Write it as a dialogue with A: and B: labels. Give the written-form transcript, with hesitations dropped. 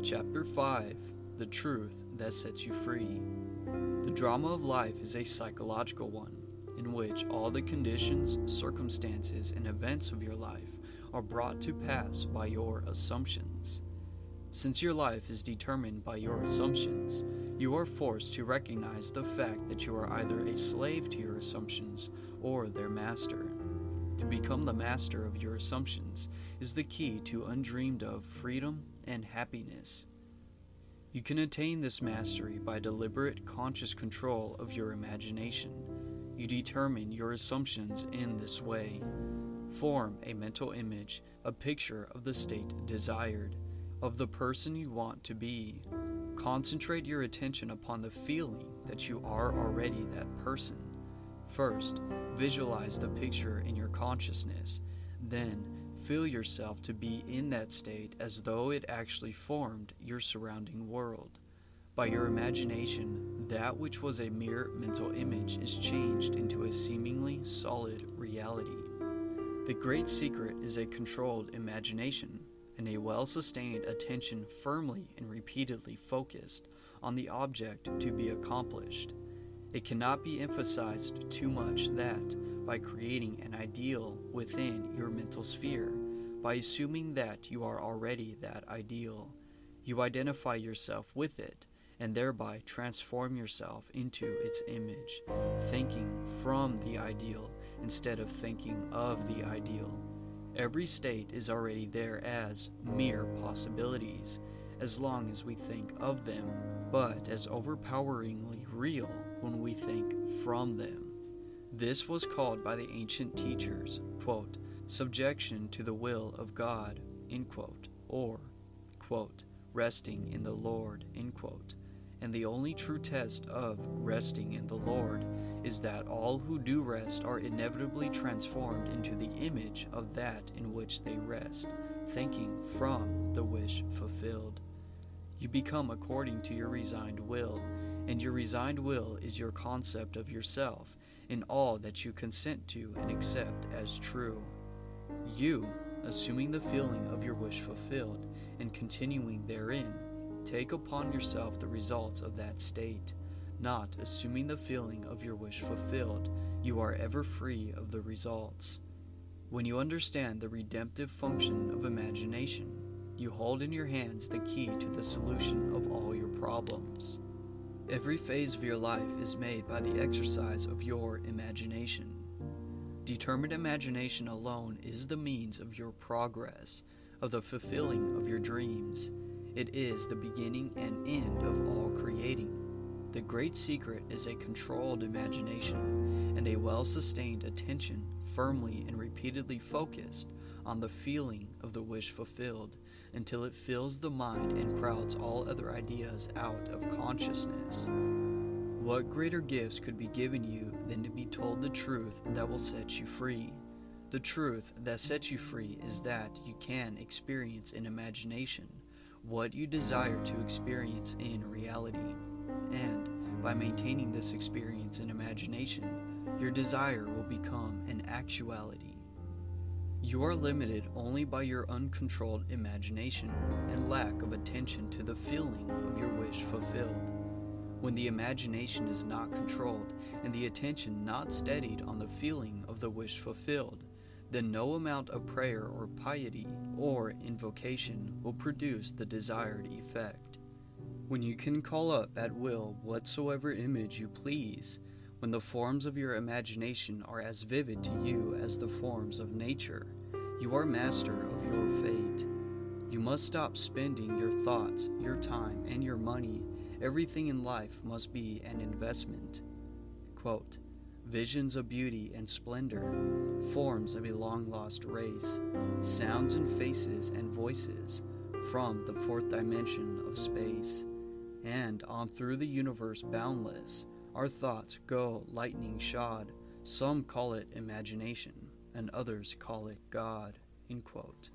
A: Chapter 5 The Truth That Sets You Free. The drama of life is a psychological one, in which all the conditions, circumstances, and events of your life are brought to pass by your assumptions. Since your life is determined by your assumptions, you are forced to recognize the fact that you are either a slave to your assumptions or their master. To become the master of your assumptions is the key to undreamed of freedom and happiness. You can attain this mastery by deliberate, conscious control of your imagination. You determine your assumptions in this way. Form a mental image, a picture of the state desired, of the person you want to be. Concentrate your attention upon the feeling that you are already that person. First, visualize the picture in your consciousness. Then, feel yourself to be in that state as though it actually formed your surrounding world. By your imagination, that which was a mere mental image is changed into a seemingly solid reality. The great secret is a controlled imagination and a well-sustained attention firmly and repeatedly focused on the object to be accomplished. It cannot be emphasized too much that, by creating an ideal within your mental sphere, by assuming that you are already that ideal, you identify yourself with it, and thereby transform yourself into its image, thinking from the ideal instead of thinking of the ideal. Every state is already there as mere possibilities, as long as we think of them, but as overpoweringly real when we think from them. This was called by the ancient teachers, quote, subjection to the will of God, end quote, or, quote, resting in the Lord, end quote. And the only true test of resting in the Lord is that all who do rest are inevitably transformed into the image of that in which they rest, thinking from the wish fulfilled. You become according to your resigned will, and your resigned will is your concept of yourself in all that you consent to and accept as true. You, assuming the feeling of your wish fulfilled and continuing therein, take upon yourself the results of that state. Not assuming the feeling of your wish fulfilled, you are ever free of the results. When you understand the redemptive function of imagination, you hold in your hands the key to the solution of all your problems. Every phase of your life is made by the exercise of your imagination. Determined imagination alone is the means of your progress, of the fulfilling of your dreams. It is the beginning and end of all creating. The great secret is a controlled imagination and a well-sustained attention firmly and repeatedly focused on the feeling of the wish fulfilled until it fills the mind and crowds all other ideas out of consciousness. What greater gifts could be given you than to be told the truth that will set you free? The truth that sets you free is that you can experience in imagination what you desire to experience in reality, and by maintaining this experience in imagination, your desire will become an actuality. You are limited only by your uncontrolled imagination and lack of attention to the feeling of your wish fulfilled. When the imagination is not controlled and the attention not steadied on the feeling of the wish fulfilled, then no amount of prayer or piety or invocation will produce the desired effect. When you can call up at will whatsoever image you please, when the forms of your imagination are as vivid to you as the forms of nature, you are master of your fate. You must stop spending your thoughts, your time, and your money. Everything in life must be an investment. Quote, visions of beauty and splendor, forms of a long-lost race, sounds and faces and voices from the fourth dimension of space, and on through the universe boundless, our thoughts go lightning shod. Some call it imagination, and others call it God, end quote.